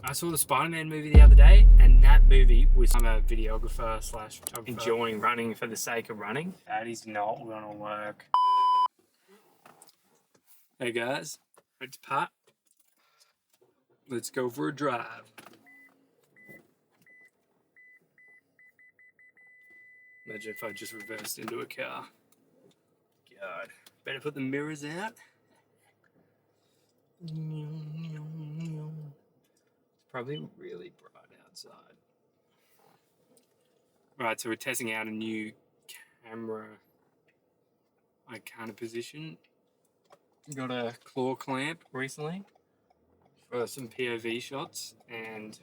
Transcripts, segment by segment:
I saw the Spiderman movie the other day, and that movie was, I'm a videographer slash photographer, enjoying running for the sake of running. That is not gonna work. Hey guys, it's Pat. Let's go for a drive. Imagine if I just reversed into a car. God, better put the mirrors out. It's probably really bright outside. Right, so we're testing out a new camera kind of position. Got a claw clamp recently for some POV shots, and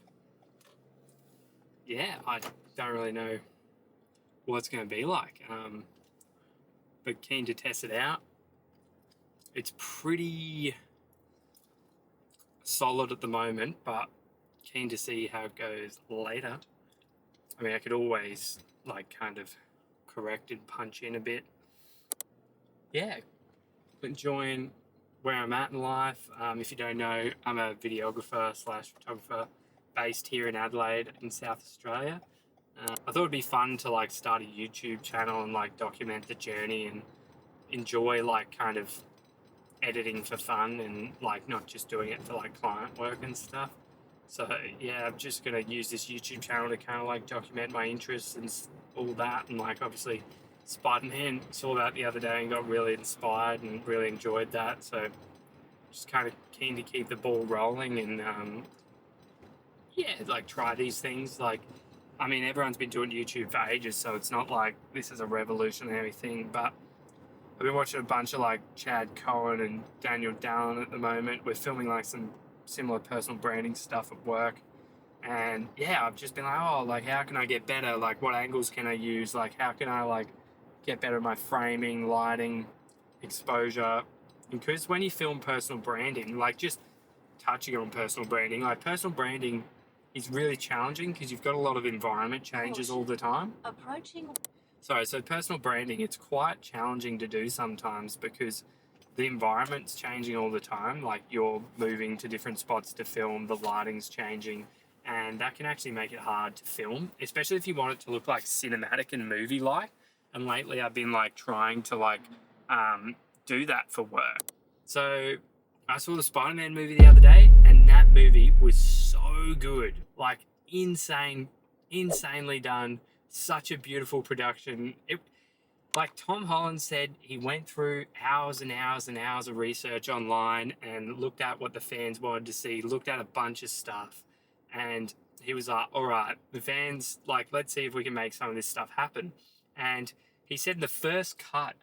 yeah, I don't really know what it's going to be like, but keen to test it out. It's pretty solid at the moment, but keen to see how it goes later. I mean, I could always kind of correct and punch in a bit. Yeah, enjoying where I'm at in life. If you don't know, I'm a videographer slash photographer based here in Adelaide in South Australia. I thought it'd be fun to start a YouTube channel and document the journey and enjoy kind of editing for fun and not just doing it for client work and stuff. So yeah, I'm just gonna use this YouTube channel to kind of document my interests and all that, and obviously Spiderman, saw that the other day and got really inspired and really enjoyed that. So just kind of keen to keep the ball rolling and yeah, try these things. I mean, everyone's been doing YouTube for ages, so it's not like this is a revolutionary thing, but I've been watching a bunch of Chad Cohen and Daniel Dallin at the moment. We're filming some similar personal branding stuff at work, and yeah, I've just been how can I get better? What angles can I use? How can I get better at my framing, lighting, exposure? Because when you film personal branding, just touching on personal branding, personal branding is really challenging because you've got a lot of environment changes all the time. So personal branding, it's quite challenging to do sometimes because the environment's changing all the time. You're moving to different spots to film, the lighting's changing, and that can actually make it hard to film, especially if you want it to look cinematic and movie-like. And lately I've been trying to do that for work. So I saw the Spiderman movie the other day, and that movie was so good. Insanely done. Such a beautiful production. Tom Holland said, he went through hours and hours and hours of research online and looked at what the fans wanted to see, looked at a bunch of stuff, and he was like, all right, the fans, let's see if we can make some of this stuff happen. And he said the first cut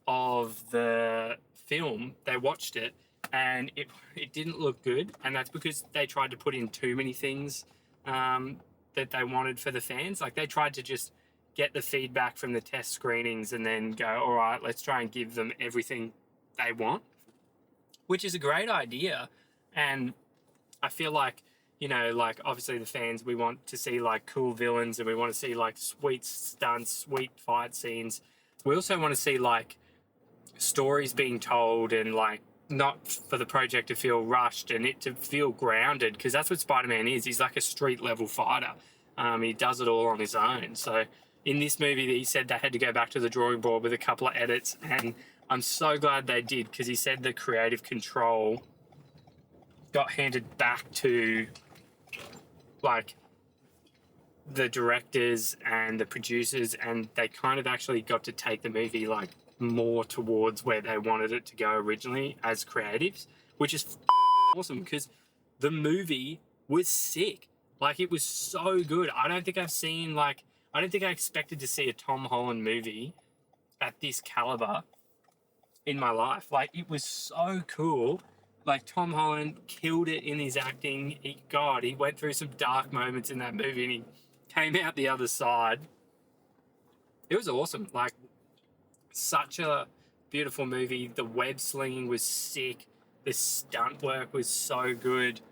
of the film, they watched it, and it didn't look good, and that's because they tried to put in too many things that they wanted for the fans. They tried to just get the feedback from the test screenings and then go, all right, let's try and give them everything they want, which is a great idea. And I feel obviously the fans, we want to see cool villains, and we want to see sweet stunts, sweet fight scenes. We also want to see stories being told, and not for the project to feel rushed and it to feel grounded, because that's what Spider-Man is. He's a street level fighter. He does it all on his own. So in this movie, he said they had to go back to the drawing board with a couple of edits, and I'm so glad they did, because he said the creative control got handed back to the directors and the producers, and they kind of actually got to take the movie more towards where they wanted it to go originally as creatives, which is awesome, because the movie was sick. It was so good. I don't think I expected to see a Tom Holland movie at this caliber in my life. It was so cool. Tom Holland killed it in his acting. He went through some dark moments in that movie, and he came out the other side. It was awesome. Such a beautiful movie. The web slinging was sick. The stunt work was so good.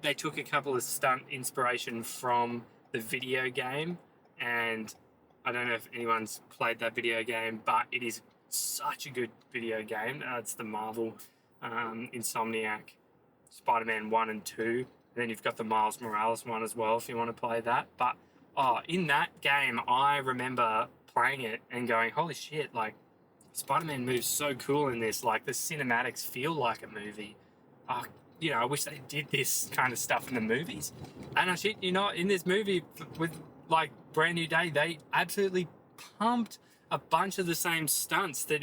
They took a couple of stunt inspiration from the video game, and I don't know if anyone's played that video game, but it is such a good video game. It's the Marvel Insomniac Spider-Man 1 and 2. And then you've got the Miles Morales one as well if you want to play that. But in that game, I remember playing it and going, holy shit, like, Spider-Man moves so cool in this. Like, the cinematics feel like a movie. I wish they did this kind of stuff in the movies. And in this movie with, like, Brand New Day, they absolutely pumped a bunch of the same stunts that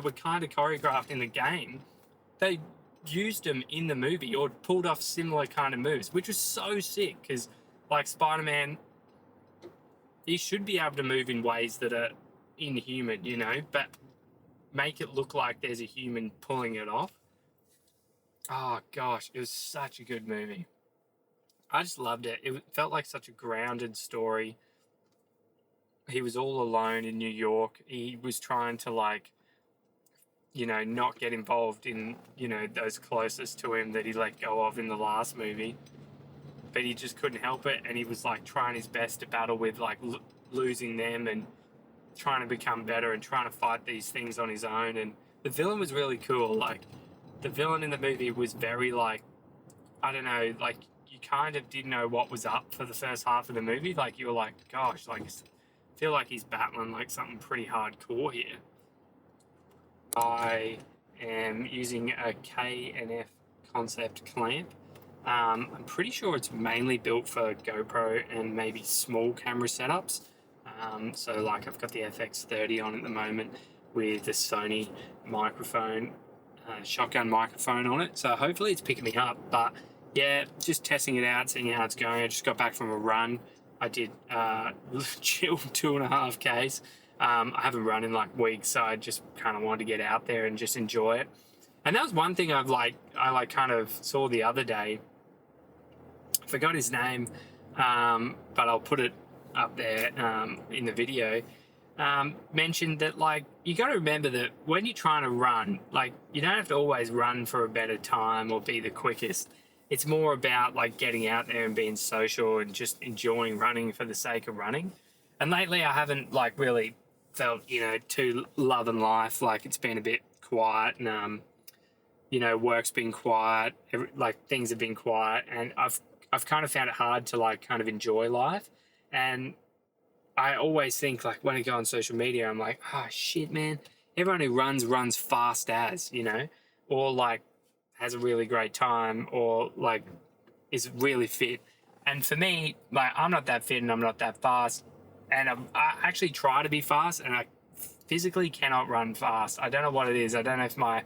were kind of choreographed in the game. They used them in the movie or pulled off similar kind of moves, which was so sick because, like, Spider-Man, he should be able to move in ways that are inhuman, but make it look like there's a human pulling it off. Oh gosh, it was such a good movie. I just loved it. It felt like such a grounded story. He was all alone in New York. He was trying to, like, not get involved in, those closest to him that he let go of in the last movie. But he just couldn't help it. And he was, like, trying his best to battle with, like, losing them and trying to become better and trying to fight these things on his own. And the villain was really cool. Like, the villain in the movie was very, like, I don't know, like, you kind of didn't know what was up for the first half of the movie. Like, you were like, gosh, like, I feel like he's battling, like, something pretty hardcore here. I am using a K&F concept clamp. I'm pretty sure it's mainly built for GoPro and maybe small camera setups. So, like, I've got the FX30 on at the moment with the Sony microphone, shotgun microphone on it. So hopefully it's picking me up. But yeah, just testing it out, seeing how it's going. I just got back from a run. I did chill 2.5 Ks. I haven't run in, like, weeks, so I just kind of wanted to get out there and just enjoy it. And that was one thing I kind of saw the other day. I forgot his name, but I'll put it up there in the video. Mentioned that, like, you got to remember that when you're trying to run, like, you don't have to always run for a better time or be the quickest. It's more about, like, getting out there and being social and just enjoying running for the sake of running. And lately I haven't, like, really felt, too loving life. Like, it's been a bit quiet and, work's been quiet. Things have been quiet, and I've kind of found it hard to, like, kind of enjoy life. And I always think, like, when I go on social media, I'm like, oh shit, man, everyone who runs fast as, or, like, has a really great time, or, like, is really fit. And for me, like, I'm not that fit and I'm not that fast, and I actually try to be fast, and I physically cannot run fast. I don't know what it is. I don't know if my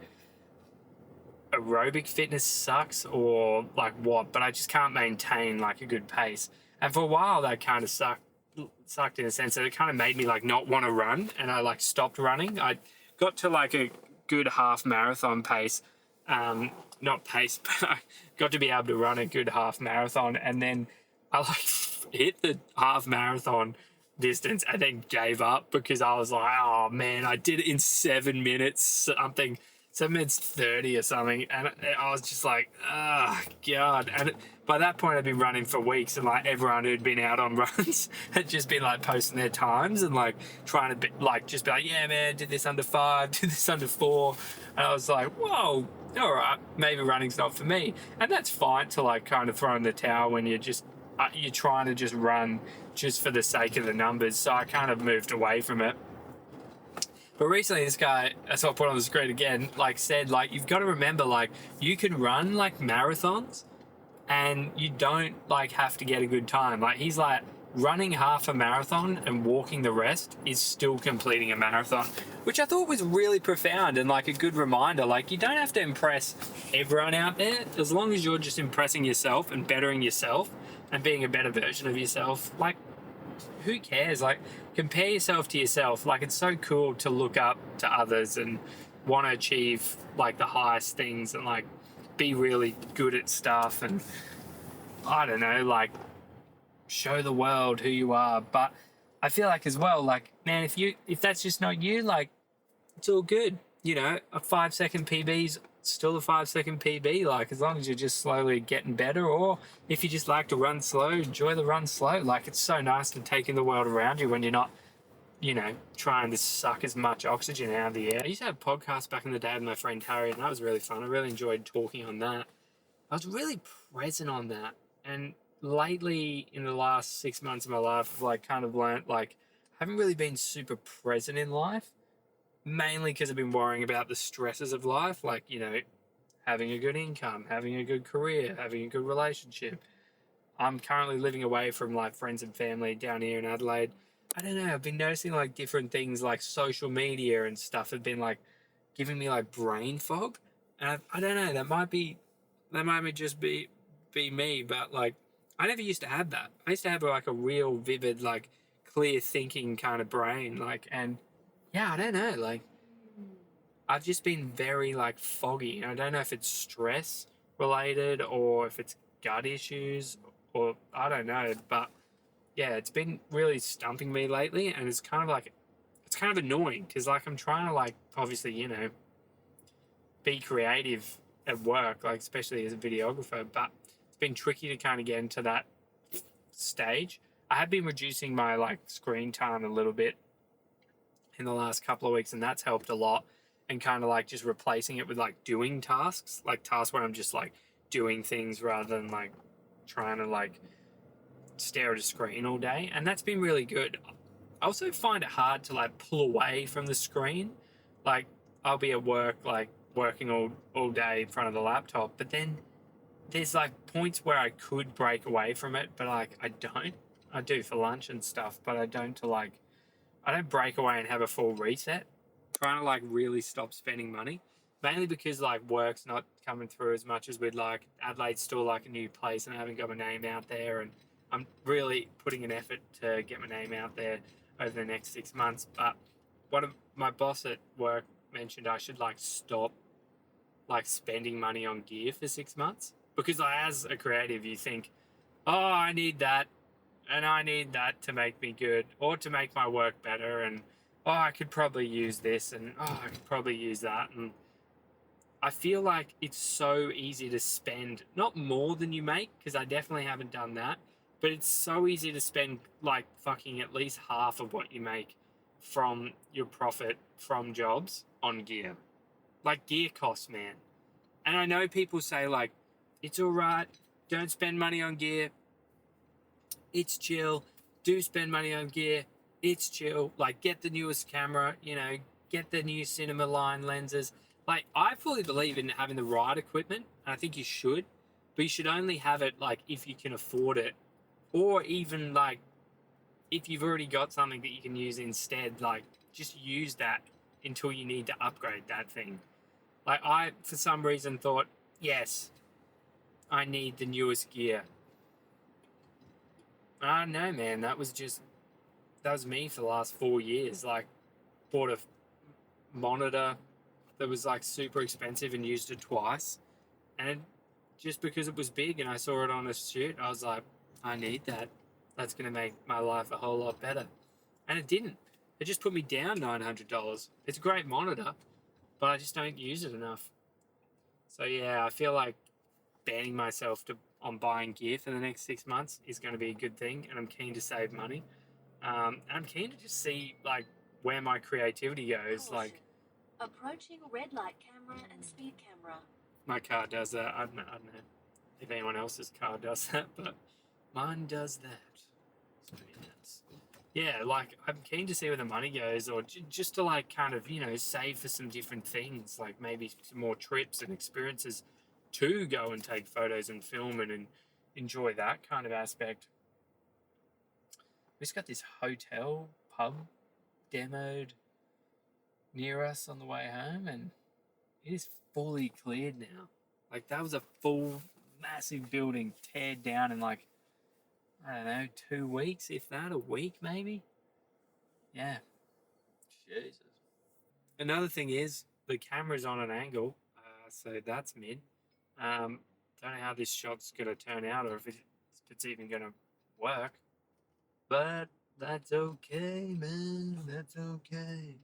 aerobic fitness sucks or, like, what, but I just can't maintain, like, a good pace. And for a while that kind of sucked in a sense that it kind of made me, like, not want to run, and I, like, stopped running. I got to, like, a good half marathon pace, not pace, but I got to be able to run a good half marathon, and then I, like, hit the half marathon distance and then gave up because I was like, oh man, I did it in 7 minutes something. 7 minutes 30 or something, and I was just like, oh god. And by that point I'd been running for weeks, and, like, everyone who'd been out on runs had just been, like, posting their times and, like, trying to be like, yeah man, did this under 5, did this under 4, and I was like, whoa, all right, maybe running's not for me. And that's fine to, like, kind of throw in the towel when you're trying to just run just for the sake of the numbers. So I kind of moved away from it. But recently this guy, that's what I put on the screen again, like, said, like, you've got to remember, like, you can run, like, marathons and you don't, like, have to get a good time. Like, he's like, running half a marathon and walking the rest is still completing a marathon, which I thought was really profound and, like, a good reminder. Like, you don't have to impress everyone out there. As long as you're just impressing yourself and bettering yourself and being a better version of yourself, like, who cares? Like, compare yourself to yourself. Like, it's so cool to look up to others and want to achieve, like, the highest things and, like, be really good at stuff and, I don't know, like, show the world who you are. But I feel like as well, like, man, if that's just not you, like, it's all good. A 5-second PB's still a 5-second PB, like, as long as you're just slowly getting better. Or if you just like to run slow, enjoy the run slow. Like, it's so nice to take in the world around you when you're not, trying to suck as much oxygen out of the air. I used to have podcasts back in the day with my friend Harry, and that was really fun. I really enjoyed talking on that. I was really present on that. And lately, in the last 6 months of my life, I've like kind of learnt like I haven't really been super present in life, mainly because I've been worrying about the stresses of life, like, having a good income, having a good career, having a good relationship. I'm currently living away from like friends and family down here in Adelaide. I don't know. I've been noticing like different things like social media and stuff have been like giving me like brain fog, and I don't know. That might just be me, but like I never used to have that. I used to have like a real vivid, like clear thinking kind of brain, like, and yeah, I don't know. Like I've just been very like foggy. I don't know if it's stress related or if it's gut issues or I don't know, but yeah, it's been really stumping me lately, and it's kind of annoying because like I'm trying to like obviously be creative at work, like especially as a videographer, but it's been tricky to kind of get into that stage. I have been reducing my like screen time a little bit in the last couple of weeks, and that's helped a lot. And kind of like just replacing it with like doing tasks, like tasks where I'm just like doing things rather than like trying to like stare at a screen all day. And that's been really good. I also find it hard to like pull away from the screen. Like I'll be at work, like working all day in front of the laptop, but then there's like points where I could break away from it, but like I don't. I do for lunch and stuff, but I don't break away and have a full reset. Trying to like really stop spending money, mainly because like work's not coming through as much as we'd like. Adelaide's still like a new place, and I haven't got my name out there, and I'm really putting an effort to get my name out there over the next 6 months. But one of my boss at work mentioned I should like stop like spending money on gear for 6 months, because like, as a creative you think, oh, I need that and I need that to make me good or to make my work better, and oh, I could probably use this, and oh, I could probably use that. And I feel like it's so easy to spend not more than you make, because I definitely haven't done that, but it's so easy to spend like fucking at least half of what you make from your profit from jobs on gear. Like gear costs, man. And I know people say like it's all right, don't spend money on gear, it's chill. Do spend money on gear, it's chill. Like get the newest camera, get the new cinema line lenses. Like I fully believe in having the right equipment, and I think you should, but you should only have it like if you can afford it, or even like if you've already got something that you can use instead. Like just use that until you need to upgrade that thing. Like I, for some reason, thought, yes, I need the newest gear. I don't know, man. That was me for the last 4 years. Like, bought a monitor that was like super expensive and used it twice. And just because it was big and I saw it on a shoot, I was like, I need that. That's going to make my life a whole lot better. And it didn't. It just put me down $900. It's a great monitor, but I just don't use it enough. So yeah, I feel like banning myself on buying gear for the next 6 months is going to be a good thing, and I'm keen to save money. And I'm keen to just see like where my creativity goes. Like approaching red light camera and speed camera. My car does that. I don't know if anyone else's car does that, but mine does that. So yeah, like I'm keen to see where the money goes, or just to like kind of save for some different things, like maybe some more trips and experiences to go and take photos and film and enjoy that kind of aspect. We just got this hotel pub demoed near us on the way home, and it is fully cleared now. Like that was a full, massive building teared down in like, I don't know, 2 weeks, if that, a week maybe. Yeah, Jesus. Another thing is the camera's on an angle, so that's mid. Don't know how this shot's gonna turn out, or if it's even gonna work, but that's okay, man. That's okay.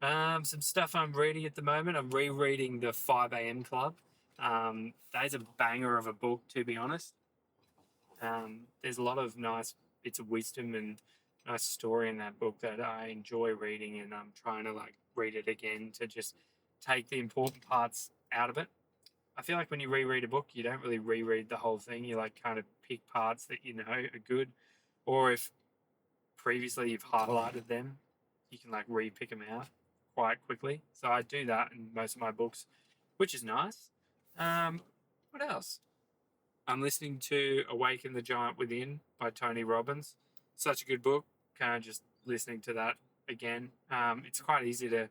Some stuff I'm reading at the moment. I'm rereading the 5 a.m. Club. That is a banger of a book, to be honest. There's a lot of nice bits of wisdom and nice story in that book that I enjoy reading, and I'm trying to like read it again to just take the important parts out of it. I feel like when you reread a book, you don't really reread the whole thing. You like kind of pick parts that you know are good, or if previously you've highlighted them, you can like re-pick them out quite quickly. So I do that in most of my books, which is nice. What else? I'm listening to Awaken the Giant Within by Tony Robbins. Such a good book. Kind of just listening to that again. It's quite easy to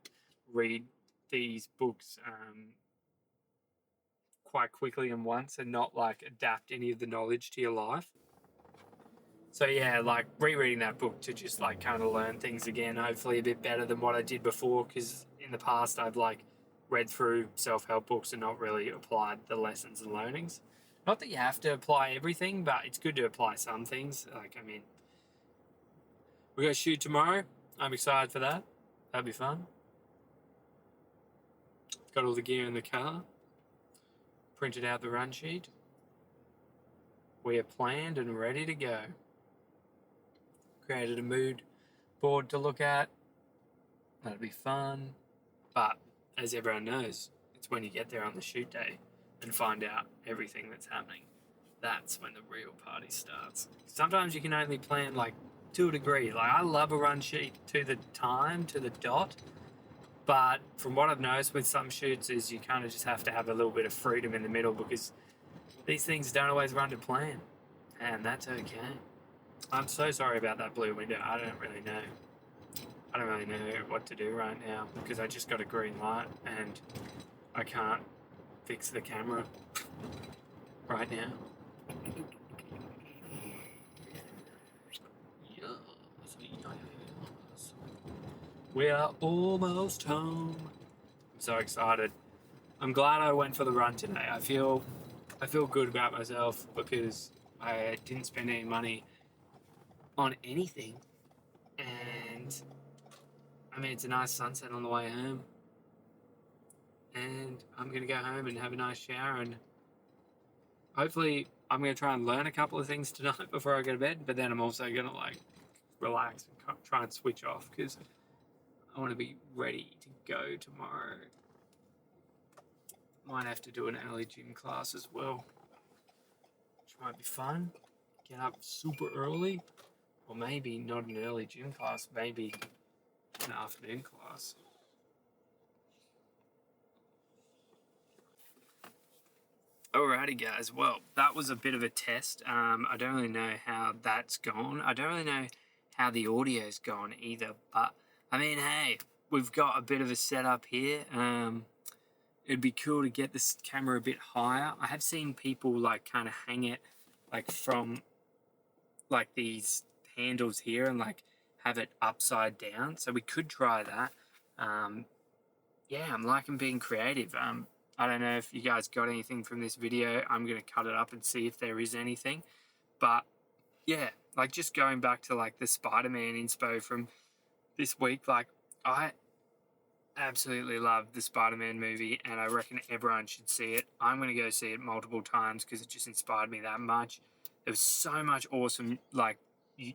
read these books quite quickly and once and not like adapt any of the knowledge to your life. So yeah, like rereading that book to just like kind of learn things again, hopefully a bit better than what I did before, because in the past I've like read through self-help books and not really applied the lessons and learnings. Not that you have to apply everything, but it's good to apply some things. Like, I mean, we're going to shoot tomorrow. I'm excited for that. That'll be fun. Got all the gear in the car. Printed out the run sheet. We are planned and ready to go. Created a mood board to look at. That'll be fun. But as everyone knows, it's when you get there on the shoot day and find out everything that's happening. That's when the real party starts. Sometimes you can only plan like to a degree. Like, I love a run sheet to the time, to the dot. But from what I've noticed with some shoots is you kind of just have to have a little bit of freedom in the middle, because these things don't always run to plan. And that's okay. I'm so sorry about that blue window. I don't really know what to do right now, because I just got a green light and I can't fix the camera right now. Yes. We are almost home. I'm so excited. I'm glad I went for the run today. I feel good about myself because I didn't spend any money on anything, and I mean, it's a nice sunset on the way home, and I'm gonna go home and have a nice shower, and hopefully I'm gonna try and learn a couple of things tonight before I go to bed. But then I'm also gonna like relax and try and switch off, because I want to be ready to go tomorrow. Might have to do an early gym class as well, which might be fun. Get up super early, or maybe not an early gym class, maybe an afternoon class. Alrighty guys, well, that was a bit of a test. I don't really know how that's gone. I don't really know how the audio's gone either, but I mean, hey, we've got a bit of a setup here. It'd be cool to get this camera a bit higher. I have seen people like kind of hang it like from like these handles here and like have it upside down. So we could try that. Yeah, I'm liking being creative. I don't know if you guys got anything from this video. I'm going to cut it up and see if there is anything. But yeah, like just going back to like the Spider-Man inspo from this week, like I absolutely love the Spider-Man movie and I reckon everyone should see it. I'm going to go see it multiple times because it just inspired me that much. There was so much awesome like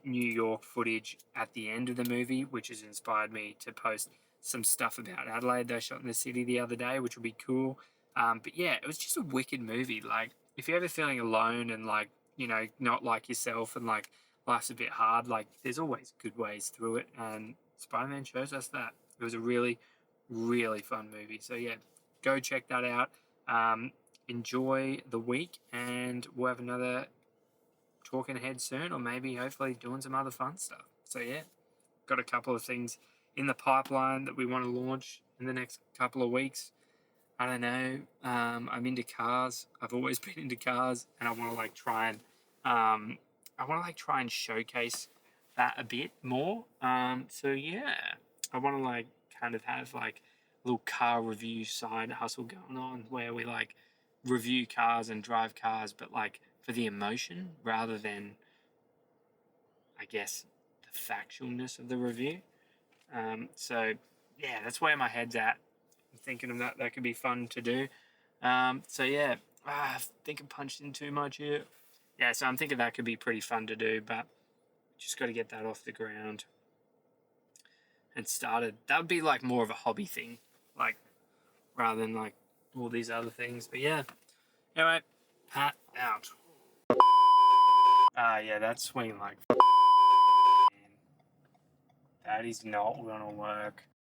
New York footage at the end of the movie, which has inspired me to post some stuff about Adelaide they shot in the city the other day, which would be cool. But yeah, it was just a wicked movie. Like, if you're ever feeling alone and like, you know, not like yourself and like life's a bit hard, like there's always good ways through it. And Spider-Man shows us that. It was a really, really fun movie. So yeah, go check that out. Enjoy the week, and we'll have another talking ahead soon, or maybe hopefully doing some other fun stuff. So yeah, got a couple of things in the pipeline that we want to launch in the next couple of weeks. I don't know. I'm into cars. I've always been into cars, and I want to like try and showcase that a bit more. So yeah, I want to like kind of have like a little car review side hustle going on where we like review cars and drive cars, but like for the emotion rather than, I guess, the factualness of the review. So yeah, that's where my head's at. I'm thinking of that could be fun to do. So yeah, I think I punched in too much here. Yeah, so I'm thinking that could be pretty fun to do, but just got to get that off the ground and started. That would be like more of a hobby thing, like rather than like all these other things. But yeah, anyway, Pat out. Yeah, that's swinging like that is not gonna work.